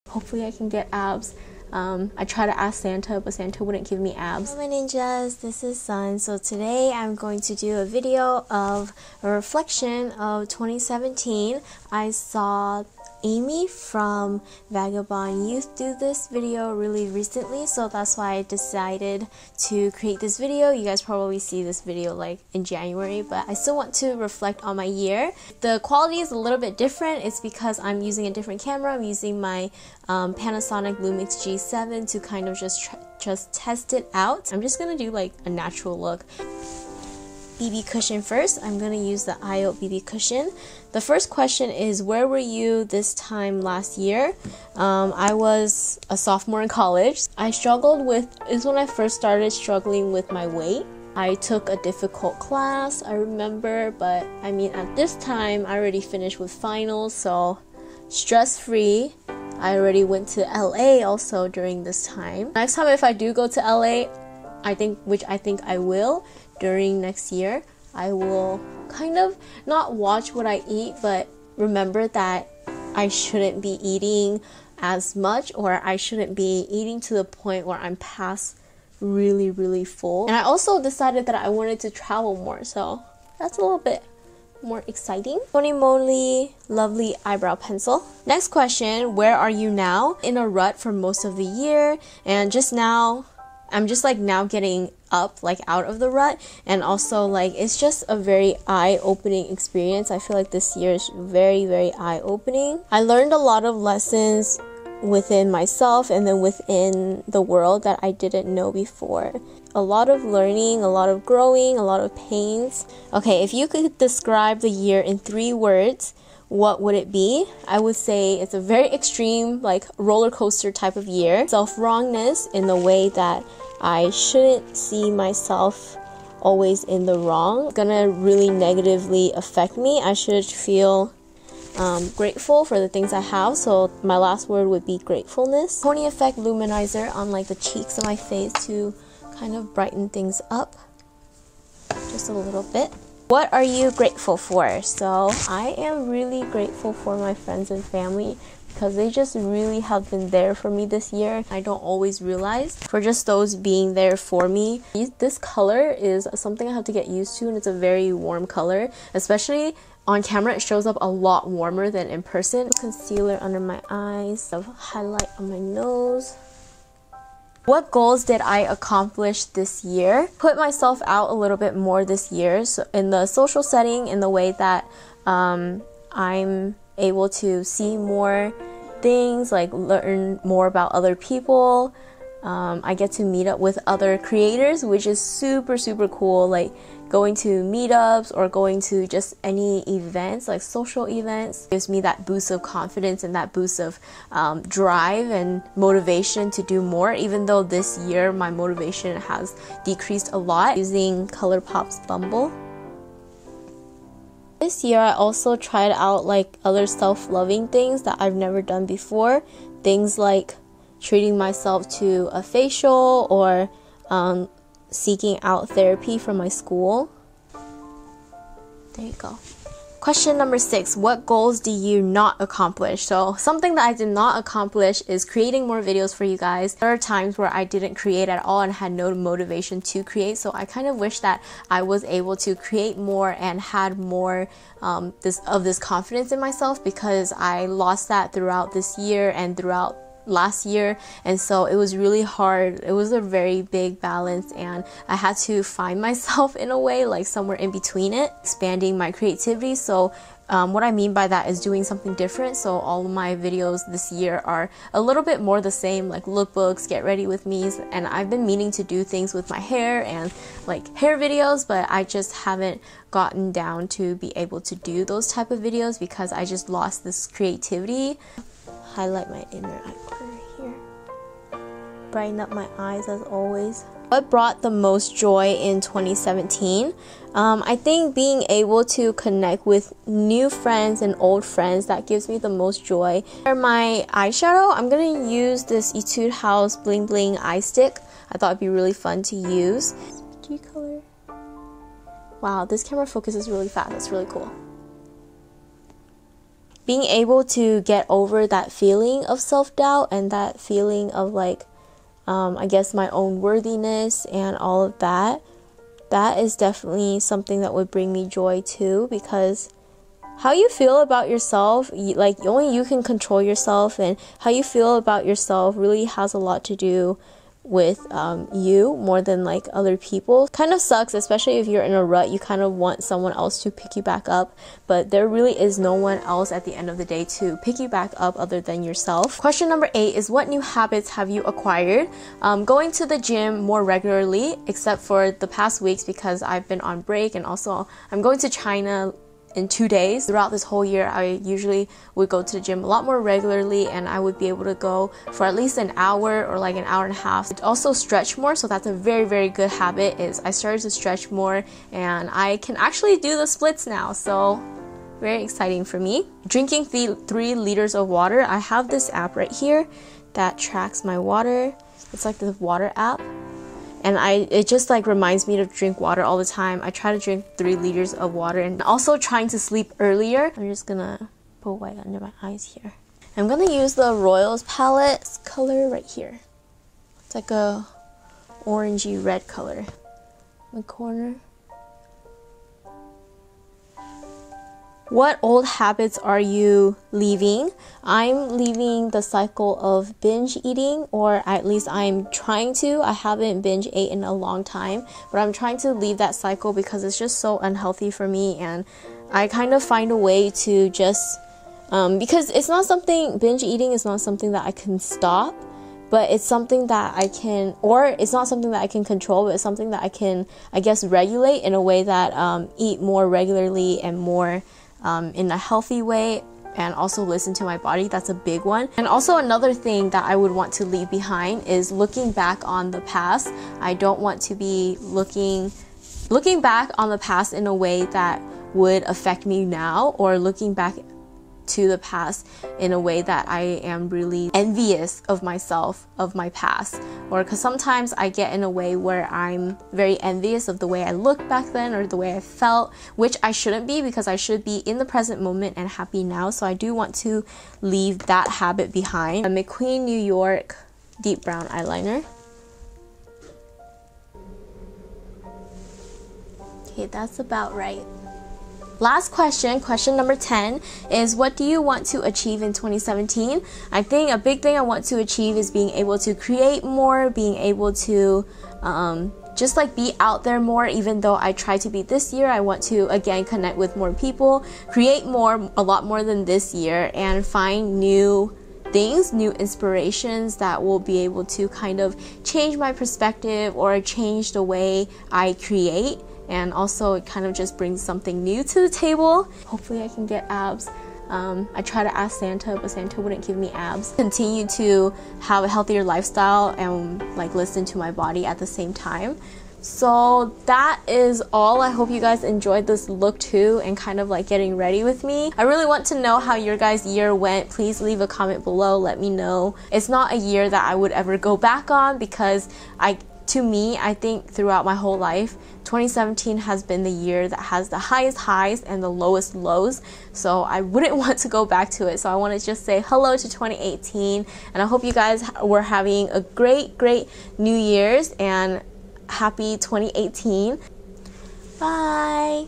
Hopefully I can get abs. I tried to ask Santa, but Santa wouldn't give me abs. Hello my ninjas, this is Sun. So today I'm going to do a video of a reflection of 2017. I saw Amy from Vagabond Youth do this video really recently, so that's why I decided to create this video. You guys probably see this video like in January, but I still want to reflect on my year. The quality is a little bit different. It's because I'm using a different camera. I'm using my Panasonic Lumix G7 to kind of just test it out. I'm just gonna do like a natural look. BB cushion first. I'm going to use the IO BB cushion. The first question is, where were you this time last year? I was a sophomore in college. Is when I first started struggling with my weight. I took a difficult class, I remember, but I mean at this time I already finished with finals, so stress-free. I already went to LA also during this time. Next time if I do go to LA, I think I will, during next year, I will kind of not watch what I eat, but remember that I shouldn't be eating as much, or I shouldn't be eating to the point where I'm past really full. And I also decided that I wanted to travel more, so that's a little bit more exciting. Tony Moly Lovely Eyebrow Pencil. Next question, where are you now? In a rut for most of the year, and just now I'm just like now getting up, like out of the rut, and also like it's just a very eye-opening experience. I feel like this year is very eye-opening. I learned a lot of lessons within myself and then within the world that I didn't know before. A lot of learning, a lot of growing, a lot of pains. Okay, if you could describe the year in 3 words, what would it be? I would say it's a very extreme, like roller coaster type of year. Self-wrongness in the way that I shouldn't see myself always in the wrong. It's gonna really negatively affect me. I should feel grateful for the things I have, so my last word would be gratefulness. Pony Effect Luminizer on like the cheeks of my face to kind of brighten things up just a little bit. What are you grateful for? So I am really grateful for my friends and family because they just really have been there for me this year. I don't always realize for just those being there for me. This color is something I have to get used to, and it's a very warm color, especially on camera. It shows up a lot warmer than in person. Concealer under my eyes, a highlight on my nose. What goals did I accomplish this year? Put myself out a little bit more this year, so in the social setting, in the way that I'm able to see more things, like learn more about other people. I get to meet up with other creators, which is super cool, like going to meetups or going to just any events, like social events. It gives me that boost of confidence and that boost of drive and motivation to do more, even though this year my motivation has decreased a lot. Using ColourPop's Bumble. This year I also tried out like other self-loving things that I've never done before. Things like treating myself to a facial, or seeking out therapy from my school. There you go. Question number 6, what goals do you not accomplish? So something that I did not accomplish is creating more videos for you guys. There are times where I didn't create at all and had no motivation to create, so I kind of wish that I was able to create more and had more this confidence in myself, because I lost that throughout this year and throughout last year, and so it was really hard. It was a very big balance, and I had to find myself in a way, like somewhere in between it, expanding my creativity. So what I mean by that is doing something different. So all of my videos this year are a little bit more the same, like lookbooks, get ready with me's, and I've been meaning to do things with my hair and like hair videos, but I just haven't gotten down to be able to do those type of videos because I just lost this creativity. Highlight my inner eye corner here. Brighten up my eyes as always. What brought the most joy in 2017? I think being able to connect with new friends and old friends, that gives me the most joy. For my eyeshadow, I'm going to use this Etude House Bling Bling eye stick. I thought it'd be really fun to use. G-color. Wow, this camera focuses really fast. That's really cool. being able to get over that feeling of self-doubt and that feeling of like, I guess my own worthiness and all of that, that is definitely something that would bring me joy too, because how you feel about yourself, like only you can control yourself, and how you feel about yourself really has a lot to do with you more than like other people. Kind of sucks, especially if you're in a rut. You kind of want someone else to pick you back up, but there really is no one else at the end of the day to pick you back up other than yourself. Question number 8 is, what new habits have you acquired? Going to the gym more regularly, except for the past weeks because I've been on break, and also I'm going to China in 2 days. Throughout this whole year, I usually would go to the gym a lot more regularly, and I would be able to go for at least an hour or like an hour and a half. It also stretch more, so that's a very, very good habit. Is I started to stretch more, and I can actually do the splits now, so very exciting for me. Drinking 3 liters of water. I have this app right here that tracks my water. It's like the water app. And it just like reminds me to drink water all the time. I try to drink 3 liters of water, and also trying to sleep earlier. I'm just gonna put white under my eyes here. I'm gonna use the Royals palette color right here. It's like a orangey red color. The corner. What old habits are you leaving? I'm leaving the cycle of binge eating, or at least I'm trying to. I haven't binge ate in a long time, but I'm trying to leave that cycle because it's just so unhealthy for me, and I kind of find a way to just, because it's not something, binge eating is not something that I can stop, but it's something that I can, or it's not something that I can control, but it's something that I can, I guess, regulate in a way that eat more regularly and more in a healthy way, and also listen to my body. That's a big one. And also another thing that I would want to leave behind is looking back on the past. I don't want to be looking back on the past in a way that would affect me now, or looking back to the past in a way that I am really envious of myself, of my past, or because sometimes I get in a way where I'm very envious of the way I looked back then or the way I felt, which I shouldn't be, because I should be in the present moment and happy now. So I do want to leave that habit behind. A McQueen New York deep brown eyeliner. Okay, that's about right. Last question, question number 10, is what do you want to achieve in 2017? I think a big thing I want to achieve is being able to create more, being able to just like be out there more. Even though I try to be this year, I want to again connect with more people, create more, a lot more than this year, and find new things, new inspirations that will be able to kind of change my perspective or change the way I create. And also it kind of just brings something new to the table. Hopefully I can get abs. I try to ask Santa, but Santa wouldn't give me abs. Continue to have a healthier lifestyle and like listen to my body at the same time. So that is all. I hope you guys enjoyed this look too, and kind of like getting ready with me. I really want to know how your guys' year went. Please leave a comment below, let me know. It's not a year that I would ever go back on, because to me, I think throughout my whole life, 2017 has been the year that has the highest highs and the lowest lows. So I wouldn't want to go back to it. So I want to just say hello to 2018. And I hope you guys were having a great New Year's, and happy 2018. Bye.